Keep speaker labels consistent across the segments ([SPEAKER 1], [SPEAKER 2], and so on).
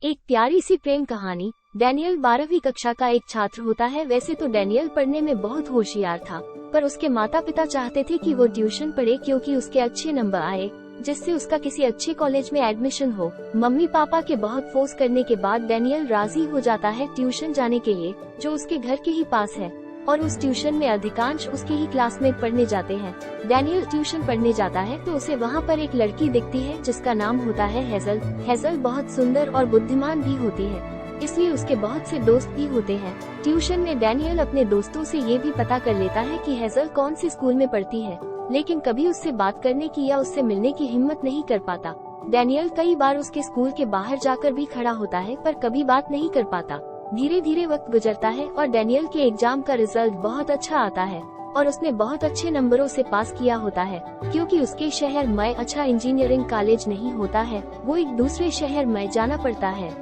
[SPEAKER 1] एक प्यारी सी प्रेम कहानी। डैनियल 12वीं कक्षा का एक छात्र होता है। वैसे तो डैनियल पढ़ने में बहुत होशियार था, पर उसके माता पिता चाहते थे कि वो ट्यूशन पढ़े क्योंकि उसके अच्छे नंबर आए, जिससे उसका किसी अच्छे कॉलेज में एडमिशन हो। मम्मी पापा के बहुत फोर्स करने के बाद डैनियल राजी हो जाता है ट्यूशन जाने के लिए, जो उसके घर के ही पास है, और उस ट्यूशन में अधिकांश उसके ही क्लासमेट पढ़ने जाते हैं। डैनियल ट्यूशन पढ़ने जाता है तो उसे वहाँ पर एक लड़की दिखती है जिसका नाम होता है हेजल। हेजल बहुत सुंदर और बुद्धिमान भी होती है, इसलिए उसके बहुत से दोस्त भी होते हैं। ट्यूशन में डैनियल अपने दोस्तों से ये भी पता कर लेता है कि हेजल कौन सी स्कूल में पढ़ती है, लेकिन कभी उससे बात करने की या उससे मिलने की हिम्मत नहीं कर पाता। डैनियल कई बार उसके स्कूल के बाहर जाकर भी खड़ा होता है, पर कभी बात नहीं कर पाता। धीरे धीरे वक्त गुजरता है और डैनियल के एग्जाम का रिजल्ट बहुत अच्छा आता है और उसने बहुत अच्छे नंबरों से पास किया होता है। क्योंकि उसके शहर में अच्छा इंजीनियरिंग कॉलेज नहीं होता है, वो एक दूसरे शहर में जाना पड़ता है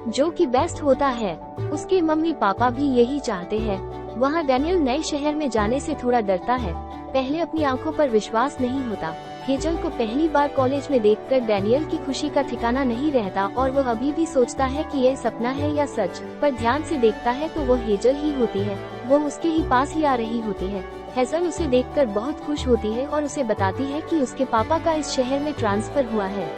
[SPEAKER 1] जो कि बेस्ट होता है। उसके मम्मी पापा भी यही चाहते हैं। वहाँ डैनियल नए शहर में जाने से थोड़ा डरता है। पहले अपनी आंखों पर विश्वास नहीं होता। हेजल को पहली बार कॉलेज में देखकर डैनियल की खुशी का ठिकाना नहीं रहता और वह अभी भी सोचता है कि यह सपना है या सच। पर ध्यान से देखता है तो वो हेजल ही होती है। वो उसके ही पास ही आ रही होती है। हेजल उसे देखकर बहुत खुश होती है और उसे बताती है कि उसके पापा का इस शहर में ट्रांसफर हुआ है।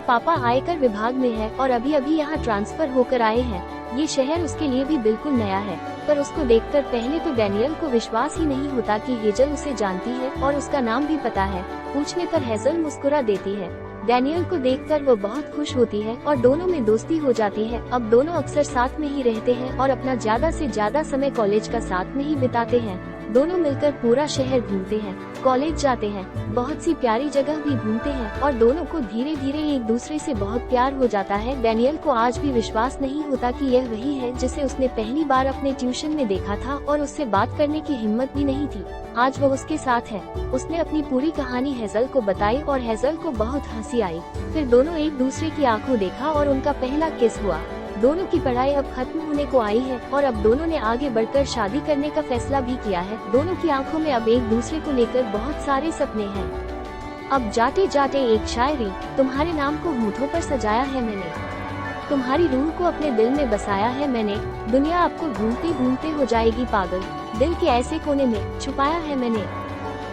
[SPEAKER 1] पापा आयकर विभाग में है और अभी अभी यहाँ ट्रांसफर होकर आए हैं। ये शहर उसके लिए भी बिल्कुल नया है, पर उसको देखकर पहले तो डैनियल को विश्वास ही नहीं होता कि हेजल उसे जानती है और उसका नाम भी पता है। पूछने पर हेजल मुस्कुरा देती है। डैनियल को देखकर वो बहुत खुश होती है और दोनों में दोस्ती हो जाती है। अब दोनों अक्सर साथ में ही रहते हैं और अपना ज्यादा से ज्यादा समय कॉलेज का साथ में ही बिताते हैं। दोनों मिलकर पूरा शहर घूमते हैं, कॉलेज जाते हैं, बहुत सी प्यारी जगह भी घूमते हैं और दोनों को धीरे धीरे एक दूसरे से बहुत प्यार हो जाता है। डैनियल को आज भी विश्वास नहीं होता कि यह वही है जिसे उसने पहली बार अपने ट्यूशन में देखा था और उससे बात करने की हिम्मत भी नहीं थी। आज वो उसके साथ है। उसने अपनी पूरी कहानी हेजल को बताई और हेजल को बहुत हंसी आई। फिर दोनों एक दूसरे की आंखों देखा और उनका पहला किस हुआ। दोनों की पढ़ाई अब खत्म होने को आई है और अब दोनों ने आगे बढ़कर शादी करने का फैसला भी किया है। दोनों की आंखों में अब एक दूसरे को लेकर बहुत सारे सपने हैं। अब जाते जाते एक शायरी, तुम्हारे नाम को होठों पर सजाया है मैंने, तुम्हारी रूह को अपने दिल में बसाया है मैंने, दुनिया आपको ढूंढते ढूंढते हो जाएगी पागल, दिल के ऐसे कोने में छुपाया है मैंने।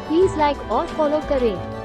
[SPEAKER 1] प्लीज लाइक और फॉलो करें।